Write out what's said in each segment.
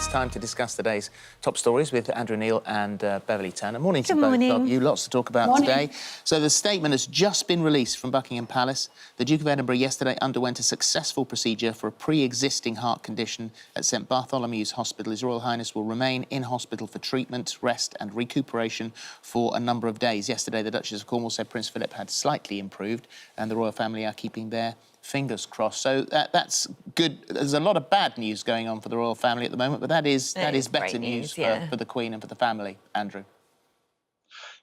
It's time to discuss today's top stories with Andrew Neil and Beverly Turner. Morning to Good morning. both of you. Lots to talk about Morning. today. So the statement has just been released from Buckingham Palace. The Duke of Edinburgh yesterday underwent a successful procedure for a pre-existing heart condition at St Bartholomew's Hospital. His Royal Highness will remain in hospital for treatment, rest and recuperation for a number of days. Yesterday, the Duchess of Cornwall said Prince Phillip had slightly improved and the royal family are keeping their fingers crossed. So that's good. There's a lot of bad news going on for the royal family at the moment, but that is better news for the Queen and for the family. Andrew.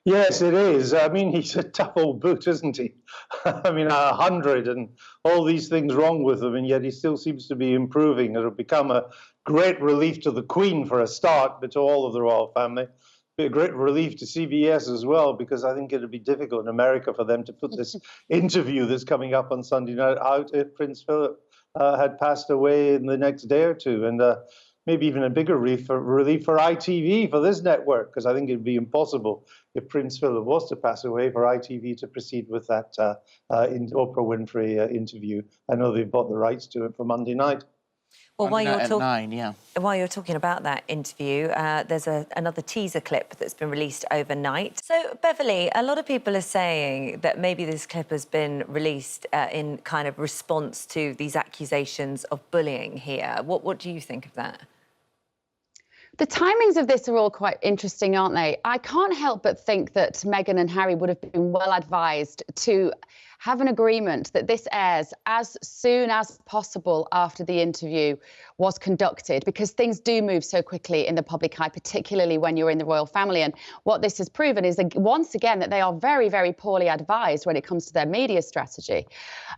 Yes, it is. I mean, he's a tough old boot, isn't he? I mean, 100 and all these things wrong with him, and yet he still seems to be improving. It'll become a great relief to the Queen for a start, but to all of the royal family. Be a great relief to CBS as well, because I think it'll be difficult in America for them to put this interview that's coming up on Sunday night out if Prince Philip had passed away in the next day or two. And maybe even a bigger relief for ITV, for this network, because I think it'd be impossible if Prince Philip was to pass away for ITV to proceed with that Oprah Winfrey interview. I know they've bought the rights to it for Monday night. Well, while you're talking about that interview, there's another teaser clip that's been released overnight. So, Beverly, a lot of people are saying that maybe this clip has been released in kind of response to these accusations of bullying here. What do you think of that? The timings of this are all quite interesting, aren't they? I can't help but think that Meghan and Harry would have been well advised to have an agreement that this airs as soon as possible after the interview was conducted, because things do move so quickly in the public eye, particularly when you're in the royal family. And what this has proven is, once again, that they are very, very poorly advised when it comes to their media strategy.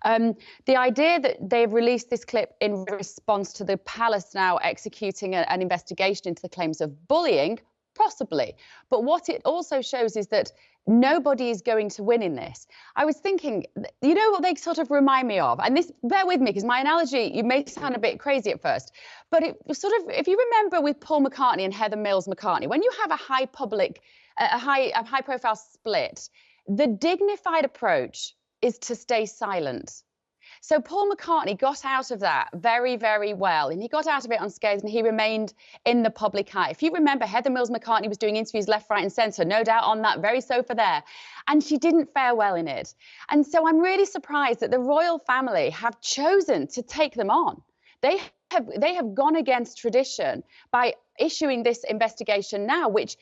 The idea that they've released this clip in response to the palace now executing an investigation into the claims of bullying, possibly. But what it also shows is that nobody is going to win in this. I was thinking, you know what they sort of remind me of? And this, bear with me, because my analogy, you may sound a bit crazy at first, but it was sort of, if you remember with Paul McCartney and Heather Mills McCartney, when you have a high profile split, the dignified approach is to stay silent. So Paul McCartney got out of that very, very well, and he got out of it unscathed, and he remained in the public eye. If you remember, Heather Mills McCartney was doing interviews left, right and centre, no doubt on that very sofa there, and she didn't fare well in it. And so I'm really surprised that the royal family have chosen to take them on. They have gone against tradition by issuing this investigation now, which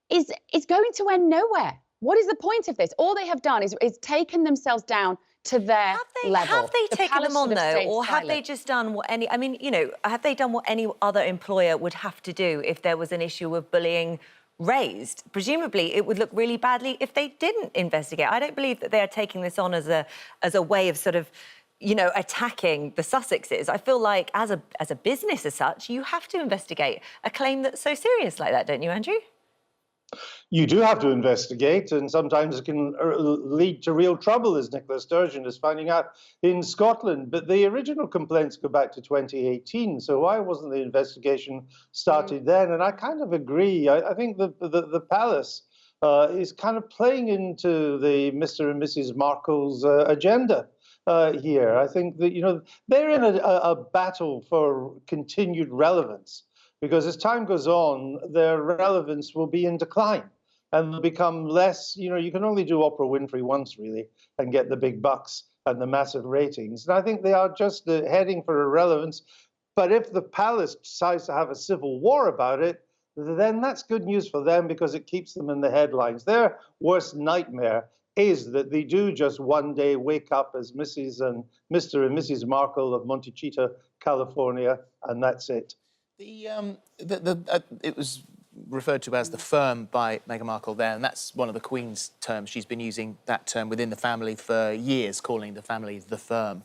is going to end nowhere. What is the point of this? All they have done is taken themselves down to their level. Have they taken them on, though, or have they just done what any... I mean, you know, have they done what any other employer would have to do if there was an issue of bullying raised? Presumably, it would look really badly if they didn't investigate. I don't believe that they are taking this on as a way of sort of, you know, attacking the Sussexes. I feel like, as a business as such, you have to investigate a claim that's so serious like that, don't you, Andrew? You do have to investigate, and sometimes it can lead to real trouble, as Nicola Sturgeon is finding out in Scotland. But the original complaints go back to 2018, so why wasn't the investigation started then? And I kind of agree. I think the palace is kind of playing into the Mr. and Mrs. Markle's agenda here. I think that, you know, they're in a battle for continued relevance, because as time goes on, their relevance will be in decline and they'll become less, you know, you can only do Oprah Winfrey once, really, and get the big bucks and the massive ratings. And I think they are just heading for irrelevance. But if the palace decides to have a civil war about it, then that's good news for them, because it keeps them in the headlines. Their worst nightmare is that they do just one day wake up as Mrs. and Mr. and Mrs. Markle of Montecito, California, and that's it. It was referred to as the firm by Meghan Markle there, and that's one of the Queen's terms. She's been using that term within the family for years, calling the family the firm.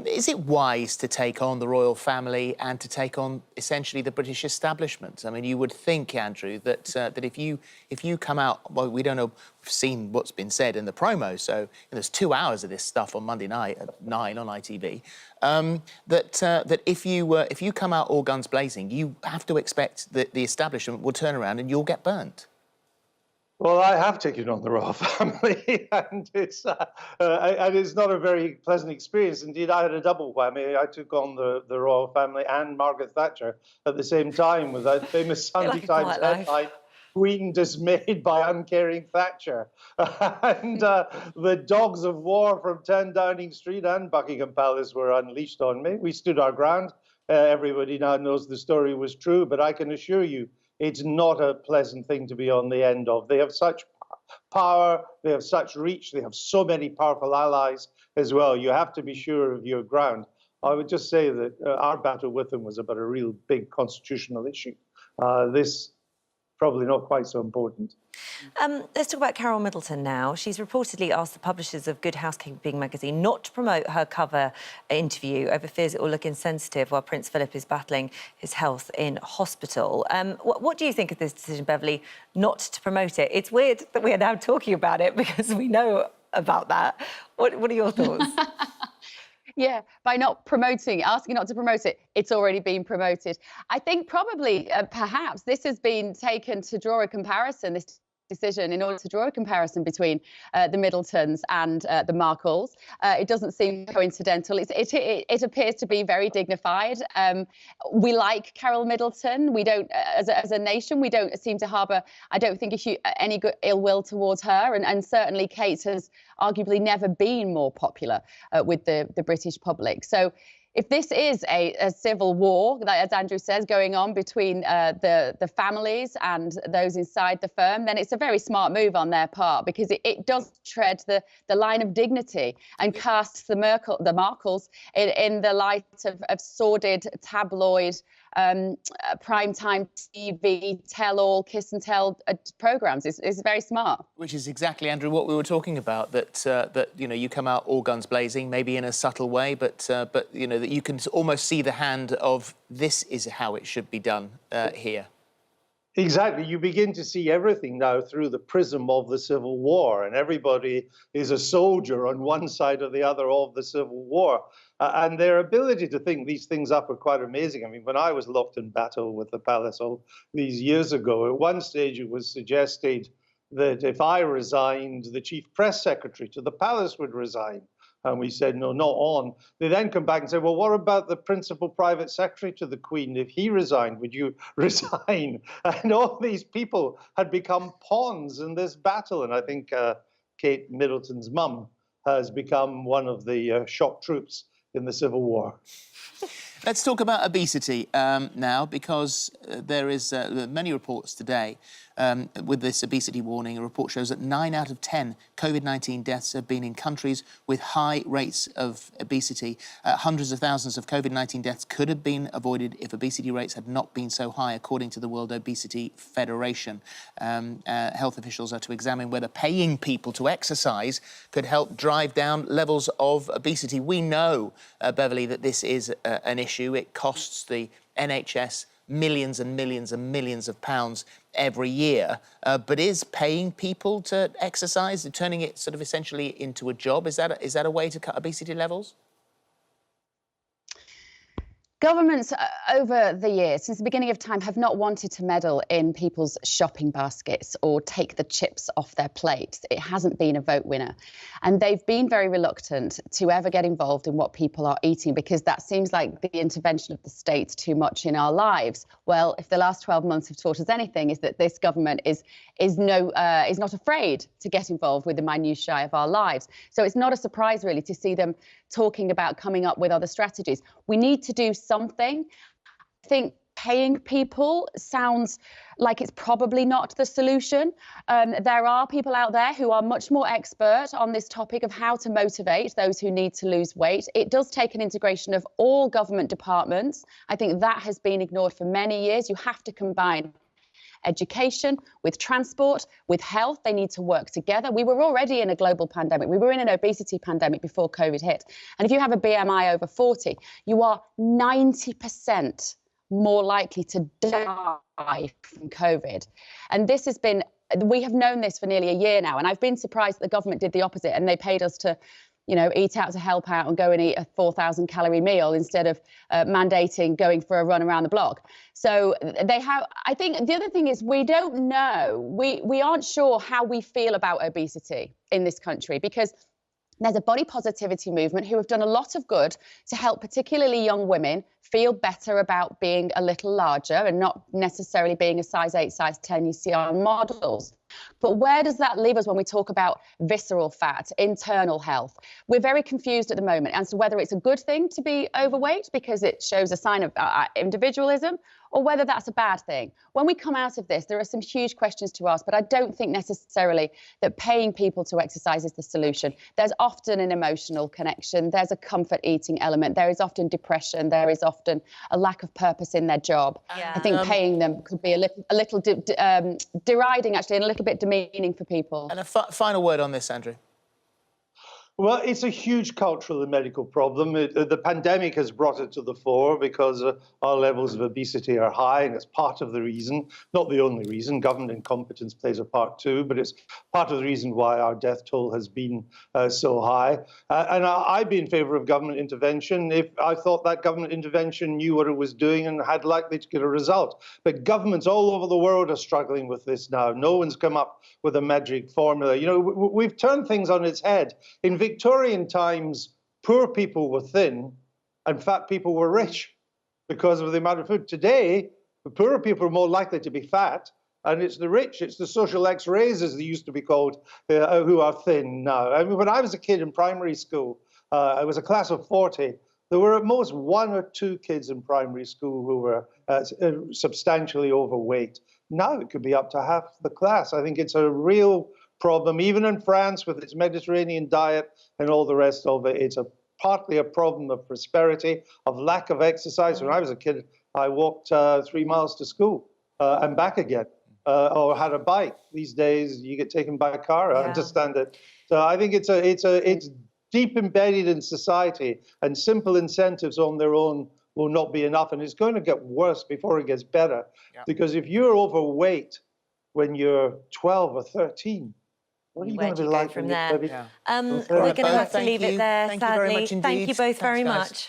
Is it wise to take on the royal family and to take on essentially the British establishment? I mean, you would think, Andrew, that that if you come out, well, we don't know, we've seen what's been said in the promo, so there's 2 hours of this stuff on Monday night at 9 on ITV. That if you come out all guns blazing, you have to expect that the establishment will turn around and you'll get burnt. Well, I have taken on the royal family, and it's not a very pleasant experience. Indeed, I had a double whammy. I took on the royal family and Margaret Thatcher at the same time with that famous Sunday Times headline, "Queen dismayed by uncaring Thatcher." And the dogs of war from 10 Downing Street and Buckingham Palace were unleashed on me. We stood our ground. Everybody now knows the story was true, but I can assure you, it's not a pleasant thing to be on the end of. They have such power, they have such reach, they have so many powerful allies as well. You have to be sure of your ground. I would just say that our battle with them was about a real big constitutional issue. This probably not quite so important. Let's talk about Carol Middleton now. She's reportedly asked the publishers of Good Housekeeping magazine not to promote her cover interview over fears it will look insensitive while Prince Philip is battling his health in hospital. What do you think of this decision, Beverly, not to promote it? It's weird that we are now talking about it because we know about that. What are your thoughts? Yeah, by not promoting, asking not to promote it, it's already been promoted. I think probably, perhaps, this has been taken to draw a comparison, this decision, in order to draw a comparison between the Middletons and the Markles. It doesn't seem coincidental. It appears to be very dignified. We like Carol Middleton. We don't, as a nation, we don't seem to harbour, I don't think, any ill will towards her. And certainly Kate has arguably never been more popular with the British public. So if this is a civil war, as Andrew says, going on between the families and those inside the firm, then it's a very smart move on their part, because it does tread the line of dignity and casts the Markles in the light of sordid tabloid primetime TV, tell-all, kiss-and-tell programmes. It's very smart. Which is exactly, Andrew, what we were talking about, that you know, you come out all guns blazing, maybe in a subtle way, but you know, that you can almost see the hand of this is how it should be done here. Exactly. You begin to see everything now through the prism of the Civil War, and everybody is a soldier on one side or the other of the Civil War. And their ability to think these things up are quite amazing. I mean, when I was locked in battle with the palace all these years ago, at one stage it was suggested that if I resigned, the chief press secretary to the palace would resign. And we said, no, not on. They then come back and say, well, what about the principal private secretary to the Queen? If he resigned, would you resign? And all these people had become pawns in this battle. And I think Kate Middleton's mum has become one of the shock troops in the Civil War. Let's talk about obesity now, because there is many reports today with this obesity warning. A report shows that 9 out of 10 COVID-19 deaths have been in countries with high rates of obesity. Hundreds of thousands of COVID-19 deaths could have been avoided if obesity rates had not been so high, according to the World Obesity Federation. Health officials are to examine whether paying people to exercise could help drive down levels of obesity. We know, Beverly, that this is an issue. It costs the NHS millions and millions and millions of pounds every year. But is paying people to exercise, turning it sort of essentially into a job, is that a way to cut obesity levels? Governments over the years, since the beginning of time, have not wanted to meddle in people's shopping baskets or take the chips off their plates. It hasn't been a vote winner. And they've been very reluctant to ever get involved in what people are eating, because that seems like the intervention of the state too much in our lives. Well, if the last 12 months have taught us anything, is that this government is not afraid to get involved with the minutiae of our lives. So it's not a surprise, really, to see them talking about coming up with other strategies. We need to do something. I think paying people sounds like it's probably not the solution. There are people out there who are much more expert on this topic of how to motivate those who need to lose weight. It does take an integration of all government departments. I think that has been ignored for many years. You have to combine education with transport, with health. They need to work together. We were already in a global pandemic. We were in an obesity pandemic before COVID hit. And if you have a BMI over 40, you are 90% more likely to die from COVID. And this has been, we have known this for nearly a year now. And I've been surprised that the government did the opposite, and they paid us to you know, eat out to help out and go and eat a 4,000 calorie meal instead of mandating going for a run around the block. So they have, I think the other thing is we don't know, we aren't sure how we feel about obesity in this country, because there's a body positivity movement who have done a lot of good to help particularly young women feel better about being a little larger and not necessarily being a size 8, size 10 you see on models. But where does that leave us when we talk about visceral fat, internal health? We're very confused at the moment as to whether it's a good thing to be overweight because it shows a sign of individualism, or whether that's a bad thing. When we come out of this, there are some huge questions to ask, but I don't think necessarily that paying people to exercise is the solution. There's often an emotional connection. There's a comfort eating element. There is often depression. There is often a lack of purpose in their job. Yeah. I think paying them could be a little deriding, actually, and a little bit demeaning for people. And a final word on this, Andrew. Well, it's a huge cultural and medical problem. The pandemic has brought it to the fore because our levels of obesity are high, and it's part of the reason, not the only reason. Government incompetence plays a part too, but it's part of the reason why our death toll has been so high. And I'd be in favour of government intervention if I thought that government intervention knew what it was doing and had likely to get a result. But governments all over the world are struggling with this now. No one's come up with a magic formula. You know, we've turned things on its head. In Victorian times, poor people were thin and fat people were rich because of the amount of food. Today, the poorer people are more likely to be fat, and it's the rich, it's the social X-rays, as they used to be called, who are thin now. I mean, when I was a kid in primary school, I was a class of 40. There were at most 1 or 2 kids in primary school who were substantially overweight. Now it could be up to half the class. I think it's a real problem. Even in France, with its Mediterranean diet and all the rest of it, it's partly a problem of prosperity, of lack of exercise. When I was a kid, I walked 3 miles to school and back again, or had a bike. These days, you get taken by a car. I understand it. So I think it's deep embedded in society, and simple incentives on their own will not be enough. And it's going to get worse before it gets better. Yeah. Because if you're overweight when you're 12 or 13, what are you going to be like from there? Yeah. We're going to have to leave it there, sadly. Thank you very much indeed. Thank you both very much.